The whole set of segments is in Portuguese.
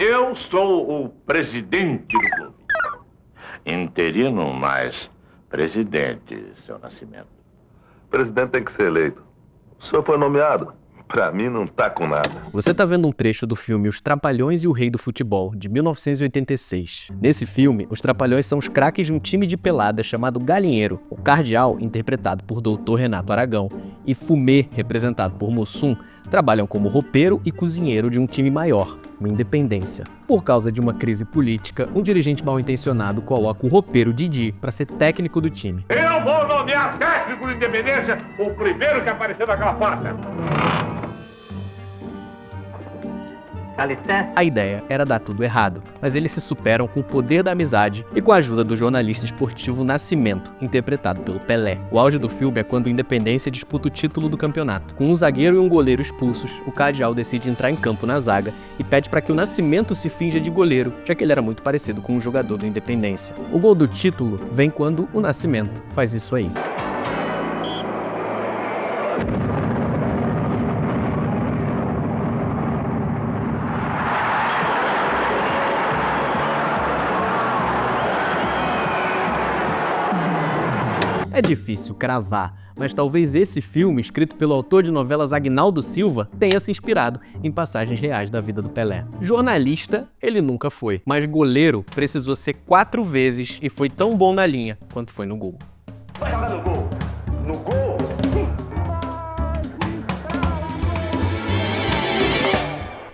Eu sou o presidente do clube. Interino, mas presidente, seu Nascimento. Presidente tem que ser eleito. O senhor foi nomeado. Pra mim não tá com nada. Você tá vendo um trecho do filme Os Trapalhões e o Rei do Futebol, de 1986. Nesse filme, os Trapalhões são os craques de um time de pelada chamado Galinheiro, o Cardeal, interpretado por Dr. Renato Aragão, e Fumê, representado por Mussum, trabalham como roupeiro e cozinheiro de um time maior, o Independência. Por causa de uma crise política, um dirigente mal-intencionado coloca o roupeiro Didi para ser técnico do time. Eu vou nomear técnico do Independência o primeiro que aparecer naquela porta. A ideia era dar tudo errado, mas eles se superam com o poder da amizade e com a ajuda do jornalista esportivo Nascimento, interpretado pelo Pelé. O auge do filme é quando o Independência disputa o título do campeonato. Com um zagueiro e um goleiro expulsos, o Cardeal decide entrar em campo na zaga e pede para que o Nascimento se finja de goleiro, já que ele era muito parecido com um jogador do Independência. O gol do título vem quando o Nascimento faz isso aí. É difícil cravar, mas talvez esse filme, escrito pelo autor de novelas Agnaldo Silva, tenha se inspirado em passagens reais da vida do Pelé. Jornalista, ele nunca foi, mas goleiro precisou ser 4 vezes e foi tão bom na linha quanto foi no gol. Vai jogar no gol. No gol.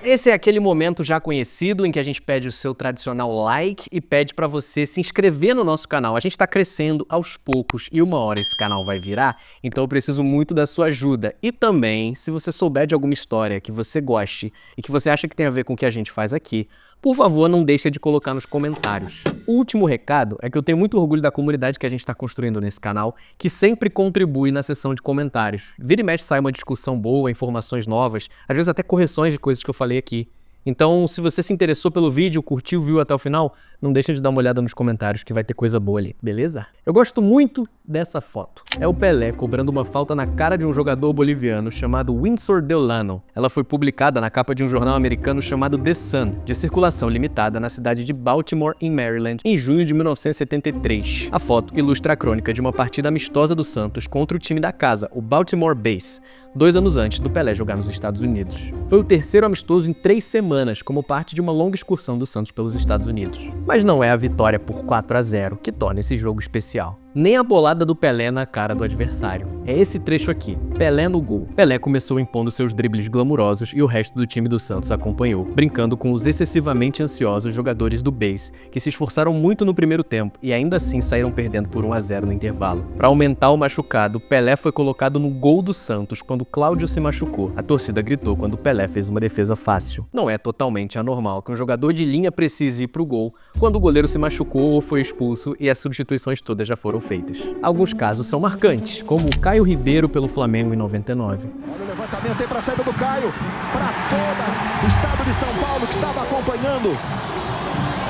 Esse é aquele momento já conhecido em que a gente pede o seu tradicional like e pede para você se inscrever no nosso canal. A gente está crescendo aos poucos e uma hora esse canal vai virar, então eu preciso muito da sua ajuda. E também, se você souber de alguma história que você goste e que você acha que tem a ver com o que a gente faz aqui, por favor, não deixa de colocar nos comentários. O último recado é que eu tenho muito orgulho da comunidade que a gente está construindo nesse canal, que sempre contribui na seção de comentários. Vira e mexe sai uma discussão boa, informações novas, às vezes até correções de coisas que eu falei aqui. Então, se você se interessou pelo vídeo, curtiu, viu até o final, não deixa de dar uma olhada nos comentários que vai ter coisa boa ali, beleza? Eu gosto muito dessa foto. É o Pelé cobrando uma falta na cara de um jogador boliviano chamado Windsor Delano. Ela foi publicada na capa de um jornal americano chamado The Sun, de circulação limitada na cidade de Baltimore, em Maryland, em junho de 1973. A foto ilustra a crônica de uma partida amistosa do Santos contra o time da casa, o Baltimore Bays, 2 anos antes do Pelé jogar nos Estados Unidos. Foi o terceiro amistoso em 3 semanas, como parte de uma longa excursão do Santos pelos Estados Unidos. Mas não é a vitória por 4-0 que torna esse jogo especial. Nem a bolada do Pelé na cara do adversário. É esse trecho aqui, Pelé no gol. Pelé começou impondo seus dribles glamurosos e o resto do time do Santos acompanhou, brincando com os excessivamente ansiosos jogadores do Bays, que se esforçaram muito no primeiro tempo e ainda assim saíram perdendo por 1-0 no intervalo. Para aumentar o machucado, Pelé foi colocado no gol do Santos quando Cláudio se machucou. A torcida gritou quando Pelé fez uma defesa fácil. Não é totalmente anormal que um jogador de linha precise ir pro gol quando o goleiro se machucou ou foi expulso e as substituições todas já foram feitas. Alguns casos são marcantes, como o Caio Ribeiro pelo Flamengo em 99. Olha o levantamento aí para a saída do Caio, para todo o estado de São Paulo que estava acompanhando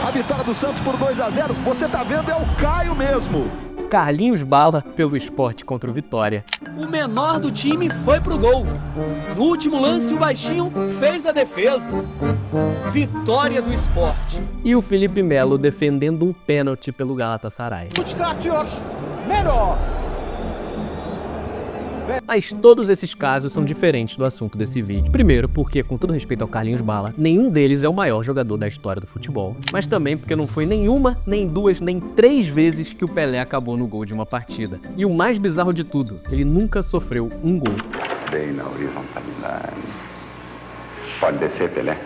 a vitória do Santos por 2-0. Você tá vendo, é o Caio mesmo. Carlinhos Bala pelo Sport contra o Vitória. O menor do time foi pro gol. No último lance, o baixinho fez a defesa. Vitória do Sport. E o Felipe Melo defendendo um pênalti pelo Galatasaray. Menor. Mas todos esses casos são diferentes do assunto desse vídeo. Primeiro, porque, com todo respeito ao Carlinhos Bala, nenhum deles é o maior jogador da história do futebol. Mas também porque não foi nenhuma, nem 2, nem 3 vezes que o Pelé acabou no gol de uma partida. E o mais bizarro de tudo, ele nunca sofreu um gol. Bem na horizontalidade. Pode descer, Pelé.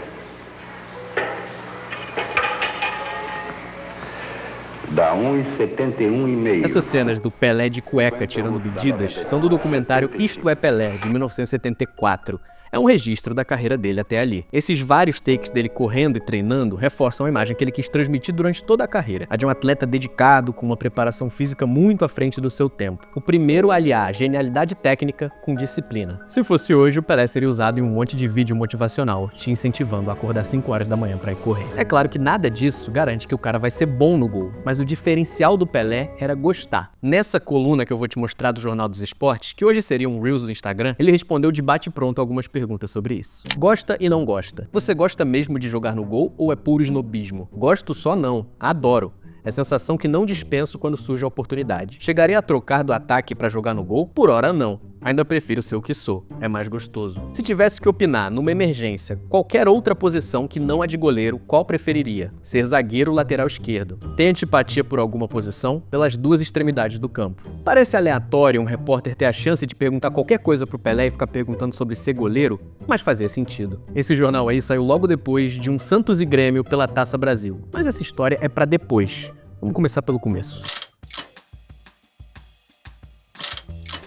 Dá 1,71,5. Essas cenas do Pelé de cueca tirando medidas são do documentário Isto é Pelé, de 1974. É um registro da carreira dele até ali. Esses vários takes dele correndo e treinando reforçam a imagem que ele quis transmitir durante toda a carreira, a de um atleta dedicado, com uma preparação física muito à frente do seu tempo. O primeiro a aliar genialidade técnica com disciplina. Se fosse hoje, o Pelé seria usado em um monte de vídeo motivacional, te incentivando a acordar 5 horas da manhã para ir correr. É claro que nada disso garante que o cara vai ser bom no gol, mas o diferencial do Pelé era gostar. Nessa coluna que eu vou te mostrar do Jornal dos Esportes, que hoje seria um Reels do Instagram, ele respondeu de bate-pronto algumas perguntas perguntas sobre isso. Gosta e não gosta. Você gosta mesmo de jogar no gol ou é puro snobismo? Gosto só não. Adoro. É sensação que não dispenso quando surge a oportunidade. Chegaria a trocar do ataque para jogar no gol? Por hora não. Ainda prefiro ser o que sou. É mais gostoso. Se tivesse que opinar numa emergência, qualquer outra posição que não a de goleiro, qual preferiria? Ser zagueiro ou lateral esquerdo? Tem antipatia por alguma posição? Pelas duas extremidades do campo. Parece aleatório um repórter ter a chance de perguntar qualquer coisa pro Pelé e ficar perguntando sobre ser goleiro, mas fazia sentido. Esse jornal aí saiu logo depois de um Santos e Grêmio pela Taça Brasil. Mas essa história é pra depois. Vamos começar pelo começo.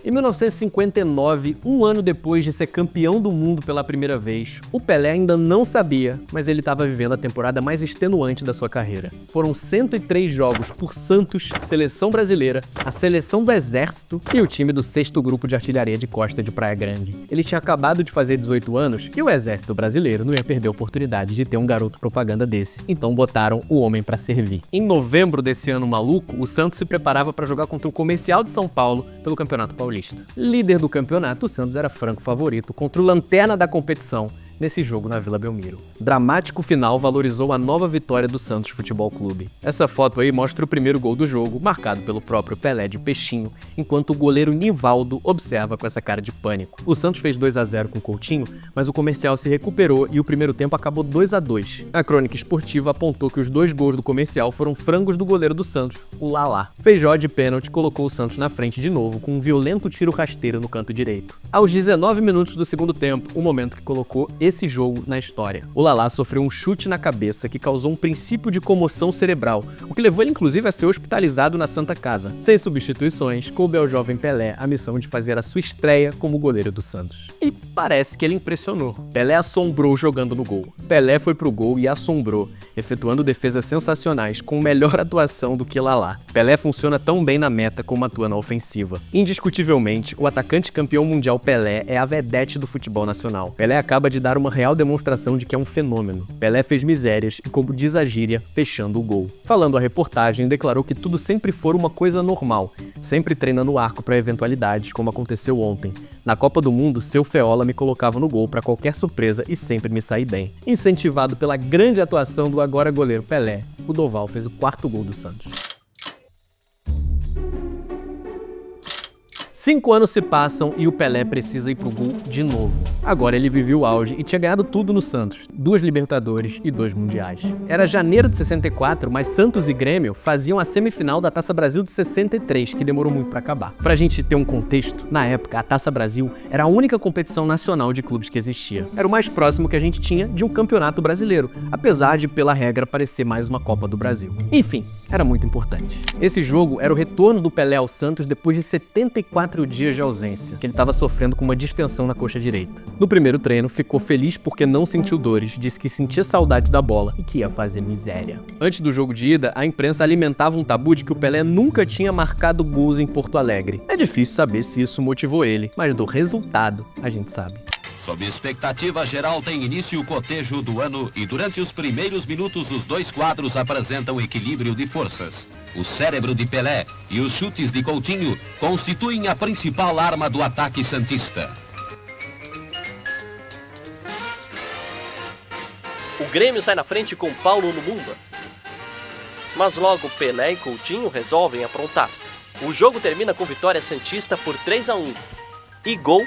Em 1959, um ano depois de ser campeão do mundo pela primeira vez, o Pelé ainda não sabia, mas ele estava vivendo a temporada mais extenuante da sua carreira. Foram 103 jogos por Santos, Seleção Brasileira, a Seleção do Exército e o time do 6º Grupo de Artilharia de Costa de Praia Grande. Ele tinha acabado de fazer 18 anos e o Exército Brasileiro não ia perder a oportunidade de ter um garoto propaganda desse, então botaram o homem pra servir. Em novembro desse ano maluco, o Santos se preparava para jogar contra o Comercial de São Paulo pelo Campeonato Paulista. Líder do campeonato, o Santos era franco favorito contra o lanterna da competição nesse jogo na Vila Belmiro. Dramático final valorizou a nova vitória do Santos Futebol Clube. Essa foto aí mostra o primeiro gol do jogo, marcado pelo próprio Pelé de peixinho, enquanto o goleiro Nivaldo observa com essa cara de pânico. O Santos fez 2-0 com o Coutinho, mas o Comercial se recuperou e o primeiro tempo acabou 2-2. A crônica esportiva apontou que os 2 gols do Comercial foram frangos do goleiro do Santos, o Lalá. Feijó de pênalti colocou o Santos na frente de novo, com um violento tiro rasteiro no canto direito. Aos 19 minutos do segundo tempo, o momento que colocou esse jogo na história. O Lalá sofreu um chute na cabeça que causou um princípio de comoção cerebral, o que levou ele inclusive a ser hospitalizado na Santa Casa. Sem substituições, coube ao jovem Pelé a missão de fazer a sua estreia como goleiro do Santos. E parece que ele impressionou. Pelé assombrou jogando no gol. Pelé foi pro gol e assombrou, efetuando defesas sensacionais com melhor atuação do que Lalá. Pelé funciona tão bem na meta como atua na ofensiva. Indiscutivelmente, o atacante campeão mundial Pelé é a vedete do futebol nacional. Pelé acaba de dar uma real demonstração de que é um fenômeno. Pelé fez misérias e, como diz a gíria, fechando o gol. Falando a reportagem, declarou que tudo sempre foi uma coisa normal, sempre treina no arco para eventualidades, como aconteceu ontem. Na Copa do Mundo, seu Feola me colocava no gol para qualquer surpresa e sempre me saí bem. Incentivado pela grande atuação do agora goleiro Pelé, o Doval fez o 4º gol do Santos. 5 anos se passam e o Pelé precisa ir pro gol de novo. Agora ele viveu o auge e tinha ganhado tudo no Santos, 2 Libertadores e 2 Mundiais. Era janeiro de 64, mas Santos e Grêmio faziam a semifinal da Taça Brasil de 63, que demorou muito pra acabar. Pra gente ter um contexto, na época a Taça Brasil era a única competição nacional de clubes que existia. Era o mais próximo que a gente tinha de um campeonato brasileiro, apesar de, pela regra, parecer mais uma Copa do Brasil. Enfim, era muito importante. Esse jogo era o retorno do Pelé ao Santos depois de 74 dias de ausência, que ele estava sofrendo com uma distensão na coxa direita. No primeiro treino, ficou feliz porque não sentiu dores, disse que sentia saudade da bola e que ia fazer miséria. Antes do jogo de ida, a imprensa alimentava um tabu de que o Pelé nunca tinha marcado gols em Porto Alegre. É difícil saber se isso motivou ele, mas do resultado a gente sabe. Sob expectativa geral, tem início o cotejo do ano e durante os primeiros minutos os 2 quadros apresentam equilíbrio de forças. O cérebro de Pelé e os chutes de Coutinho constituem a principal arma do ataque santista. O Grêmio sai na frente com Paulo Lumumba. Mas logo Pelé e Coutinho resolvem aprontar. O jogo termina com vitória santista por 3-1. E gol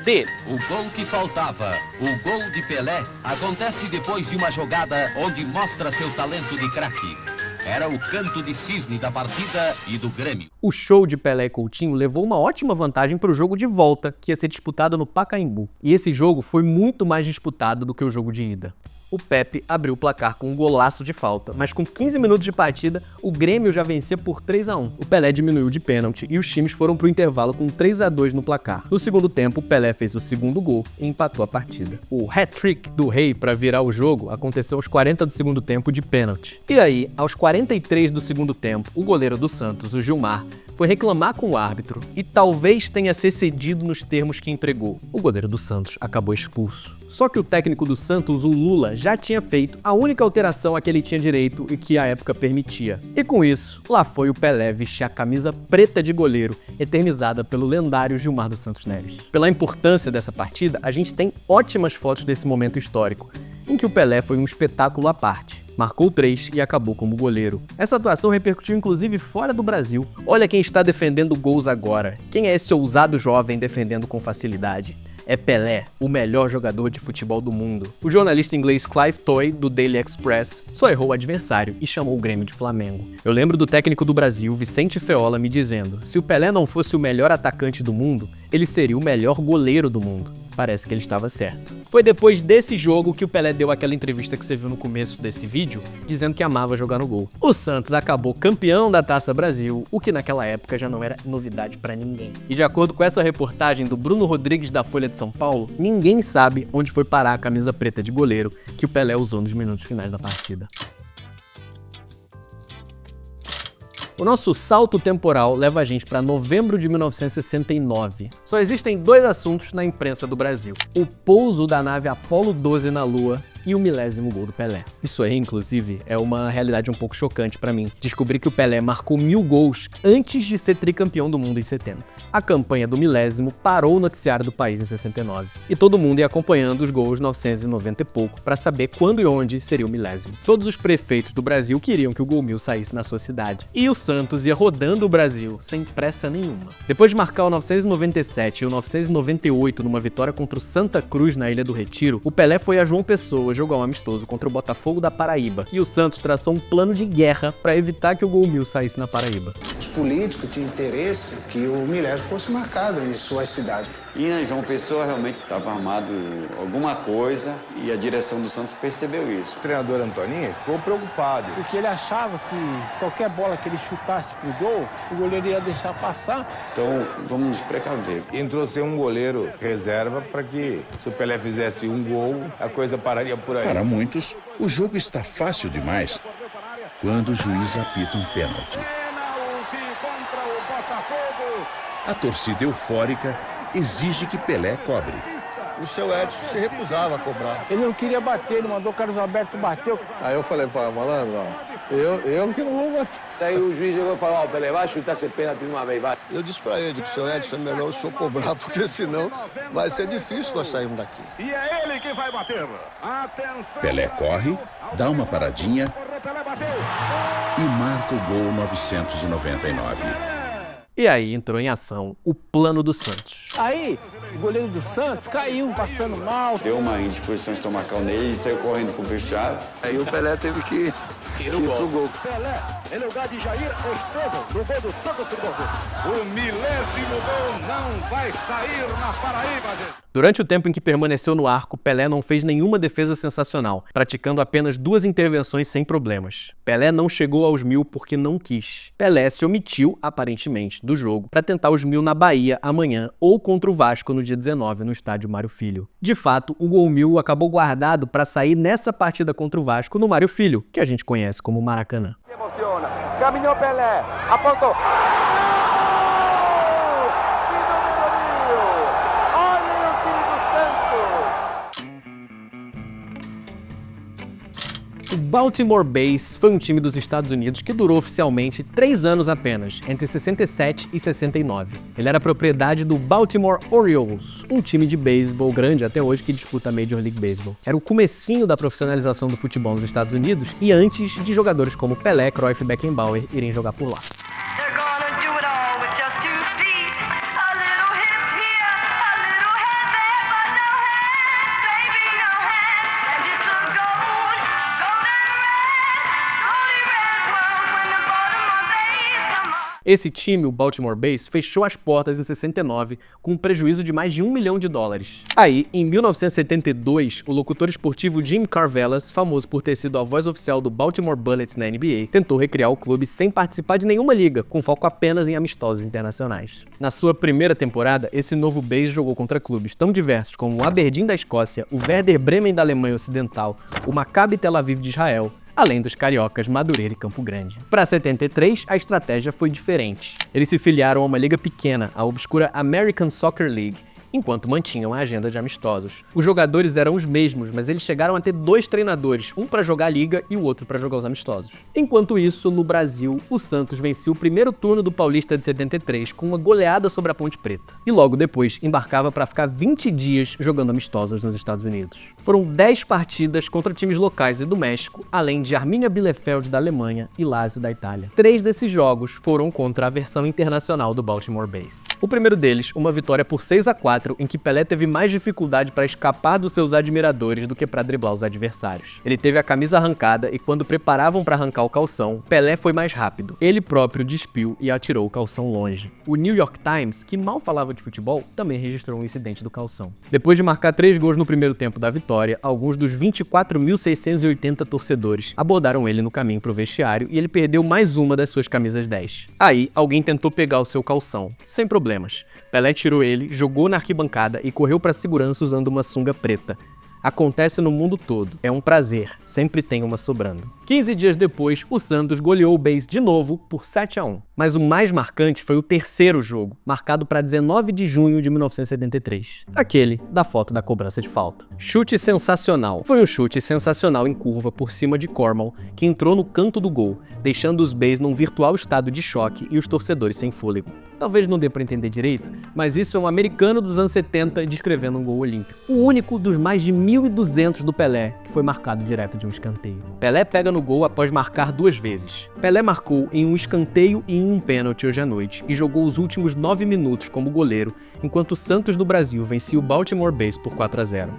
dele. O gol que faltava, o gol de Pelé, acontece depois de uma jogada onde mostra seu talento de craque. Era o canto de cisne da partida e do Grêmio. O show de Pelé e Coutinho levou uma ótima vantagem para o jogo de volta, que ia ser disputado no Pacaembu. E esse jogo foi muito mais disputado do que o jogo de ida. O Pepe abriu o placar com um golaço de falta, mas com 15 minutos de partida, o Grêmio já vencia por 3-1. O Pelé diminuiu de pênalti e os times foram pro intervalo com 3-2 no placar. No segundo tempo, o Pelé fez o 2º gol e empatou a partida. O hat-trick do Rei para virar o jogo aconteceu aos 40 do segundo tempo de pênalti. E aí, aos 43 do segundo tempo, o goleiro do Santos, o Gilmar, foi reclamar com o árbitro e talvez tenha se excedido nos termos que empregou. O goleiro do Santos acabou expulso. Só que o técnico do Santos, o Lula, já tinha feito a única alteração a que ele tinha direito e que a época permitia. E com isso, lá foi o Pelé vestir a camisa preta de goleiro, eternizada pelo lendário Gilmar dos Santos Neves. Pela importância dessa partida, a gente tem ótimas fotos desse momento histórico, em que o Pelé foi um espetáculo à parte. Marcou 3 e acabou como goleiro. Essa atuação repercutiu inclusive fora do Brasil. Olha quem está defendendo gols agora. Quem é esse ousado jovem defendendo com facilidade? É Pelé, o melhor jogador de futebol do mundo. O jornalista inglês Clive Toy, do Daily Express, só errou o adversário e chamou o Grêmio de Flamengo. Eu lembro do técnico do Brasil, Vicente Feola, me dizendo: se o Pelé não fosse o melhor atacante do mundo, ele seria o melhor goleiro do mundo. Parece que ele estava certo. Foi depois desse jogo que o Pelé deu aquela entrevista que você viu no começo desse vídeo, dizendo que amava jogar no gol. O Santos acabou campeão da Taça Brasil, o que naquela época já não era novidade pra ninguém. E de acordo com essa reportagem do Bruno Rodrigues da Folha de São Paulo, ninguém sabe onde foi parar a camisa preta de goleiro que o Pelé usou nos minutos finais da partida. O nosso salto temporal leva a gente para novembro de 1969. Só existem 2 assuntos na imprensa do Brasil: o pouso da nave Apollo 12 na Lua e o milésimo gol do Pelé. Isso aí, inclusive, é uma realidade um pouco chocante pra mim. Descobri que o Pelé marcou 1000 gols antes de ser tricampeão do mundo em 70. A campanha do milésimo parou o noticiário do país em 69. E todo mundo ia acompanhando os gols 990 e pouco pra saber quando e onde seria o milésimo. Todos os prefeitos do Brasil queriam que o Gol 1000 saísse na sua cidade. E o Santos ia rodando o Brasil sem pressa nenhuma. Depois de marcar o 997 e o 998 numa vitória contra o Santa Cruz na Ilha do Retiro, o Pelé foi a João Pessoa jogar um amistoso contra o Botafogo da Paraíba, e o Santos traçou um plano de guerra para evitar que o Gol 1000 saísse na Paraíba. Os políticos tinham interesse que o milésimo fosse marcado em suas cidades. E na João Pessoa realmente estava armado alguma coisa e a direção do Santos percebeu isso. O treinador Antoninho ficou preocupado. Porque ele achava que qualquer bola que ele chutasse pro gol, o goleiro ia deixar passar. Então vamos nos precaver. Entrou ser um goleiro reserva para que, se o Pelé fizesse um gol, a coisa pararia por aí. Para muitos, o jogo está fácil demais quando o juiz apita um pênalti. A torcida eufórica exige que Pelé cobre. O seu Edson se recusava a cobrar. Ele não queria bater, ele mandou o Carlos Alberto bater. Aí eu falei, pá, malandro, ó, eu que não vou bater. Daí o juiz chegou e falou, ó, Pelé, vai chutar esse pênalti de uma vez, vai. Eu disse pra ele que o seu Edson é melhor o senhor cobrar, porque senão vai ser difícil nós sairmos daqui. E é ele que vai bater. Atenção. Pelé corre, dá uma paradinha e marca o gol 999. E aí entrou em ação o plano do Santos. Aí, o goleiro do Santos caiu, passando mal. Deu uma indisposição estomacal nele e saiu correndo pro vestiário. Aí o Pelé teve que ir pro gol. Pelé, em lugar de Jair Estevão, no gol do Santos Futebol Clube. O milésimo gol não vai sair na Paraíba, gente. Durante o tempo em que permaneceu no arco, Pelé não fez nenhuma defesa sensacional, praticando apenas 2 intervenções sem problemas. Pelé não chegou aos 1000 porque não quis. Pelé se omitiu, aparentemente, do jogo para tentar os 1000 na Bahia amanhã ou contra o Vasco no dia 19 no estádio Mário Filho. De fato, o Gol 1000 acabou guardado para sair nessa partida contra o Vasco no Mário Filho, que a gente conhece como Maracanã. Se emociona. Caminhou Pelé, apontou. O Baltimore Bays foi um time dos Estados Unidos que durou oficialmente 3 anos apenas, entre 67 e 69. Ele era propriedade do Baltimore Orioles, um time de beisebol grande até hoje que disputa a Major League Baseball. Era o comecinho da profissionalização do futebol nos Estados Unidos e antes de jogadores como Pelé, Cruyff e Beckenbauer irem jogar por lá. Esse time, o Baltimore Bays, fechou as portas em 69 com um prejuízo de mais de $1 milhão. Aí, em 1972, o locutor esportivo Jim Carvelas, famoso por ter sido a voz oficial do Baltimore Bullets na NBA, tentou recriar o clube sem participar de nenhuma liga, com foco apenas em amistosos internacionais. Na sua primeira temporada, esse novo Bays jogou contra clubes tão diversos como o Aberdeen da Escócia, o Werder Bremen da Alemanha Ocidental, o Maccabi Tel Aviv de Israel, além dos cariocas Madureira e Campo Grande. Para 73, a estratégia foi diferente. Eles se filiaram a uma liga pequena, a obscura American Soccer League, enquanto mantinham a agenda de amistosos. Os jogadores eram os mesmos, mas eles chegaram a ter 2 treinadores, um para jogar a liga e o outro para jogar os amistosos. Enquanto isso, no Brasil, o Santos venceu o primeiro turno do Paulista de 73 com uma goleada sobre a Ponte Preta. E logo depois embarcava para ficar 20 dias jogando amistosos nos Estados Unidos. Foram 10 partidas contra times locais e do México, além de Arminia Bielefeld da Alemanha e Lazio da Itália. 3 desses jogos foram contra a versão internacional do Baltimore Bays. O primeiro deles, uma vitória por 6-4, em que Pelé teve mais dificuldade para escapar dos seus admiradores do que para driblar os adversários. Ele teve a camisa arrancada e quando preparavam para arrancar o calção, Pelé foi mais rápido. Ele próprio despiu e atirou o calção longe. O New York Times, que mal falava de futebol, também registrou um incidente do calção. Depois de marcar 3 gols no primeiro tempo da vitória, alguns dos 24.680 torcedores abordaram ele no caminho para o vestiário e ele perdeu mais uma das suas camisas 10. Aí, alguém tentou pegar o seu calção, sem problemas. Pelé tirou ele, jogou na arquibancada e correu para a segurança usando uma sunga preta. Acontece no mundo todo. É um prazer. Sempre tem uma sobrando. 15 dias depois, o Santos goleou o Bays de novo por 7-1. Mas o mais marcante foi o terceiro jogo, marcado para 19 de junho de 1973. Aquele da foto da cobrança de falta. Chute sensacional. Foi um chute sensacional em curva por cima de Cormal, que entrou no canto do gol, deixando os Bays num virtual estado de choque e os torcedores sem fôlego. Talvez não dê para entender direito, mas isso é um americano dos anos 70 descrevendo um gol olímpico. O único dos mais de 1.200 do Pelé, que foi marcado direto de um escanteio. Pelé pega no gol após marcar 2 vezes. Pelé marcou em um escanteio e em um pênalti hoje à noite, e jogou os últimos 9 minutos como goleiro, enquanto o Santos do Brasil vencia o Baltimore Bays por 4-0.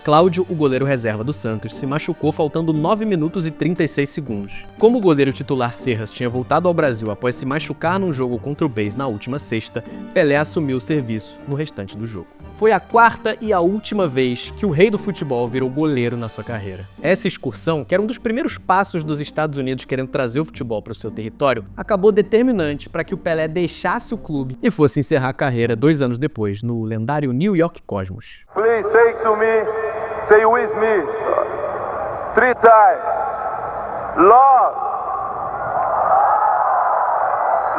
Cláudio, o goleiro reserva do Santos, se machucou faltando 9 minutos e 36 segundos. Como o goleiro titular Serras tinha voltado ao Brasil após se machucar num jogo contra o Bays na última sexta, Pelé assumiu o serviço no restante do jogo. Foi a 4ª e a última vez que o rei do futebol virou goleiro na sua carreira. Essa excursão, que era um dos primeiros passos dos Estados Unidos querendo trazer o futebol para o seu território, acabou determinante para que o Pelé deixasse o clube e fosse encerrar a carreira 2 anos depois, no lendário New York Cosmos. Please say to me, say with me, 3 times, Lord,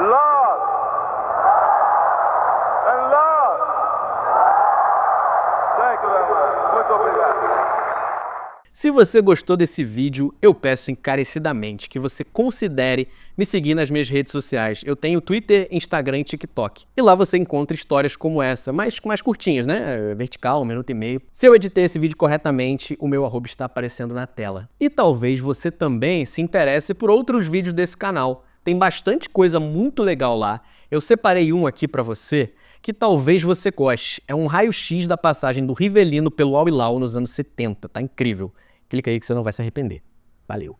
Lord, and Lord. Thank you very much. Muito obrigado. Se você gostou desse vídeo, eu peço encarecidamente que você considere me seguir nas minhas redes sociais. Eu tenho Twitter, Instagram e TikTok. E lá você encontra histórias como essa, mais curtinhas, né? Vertical, 1 minuto e meio. Se eu editei esse vídeo corretamente, o meu arroba está aparecendo na tela. E talvez você também se interesse por outros vídeos desse canal. Tem bastante coisa muito legal lá. Eu separei um aqui pra você que talvez você goste. É um raio-x da passagem do Rivelino pelo Al Hilal nos anos 70. Tá incrível. Clica aí que você não vai se arrepender. Valeu!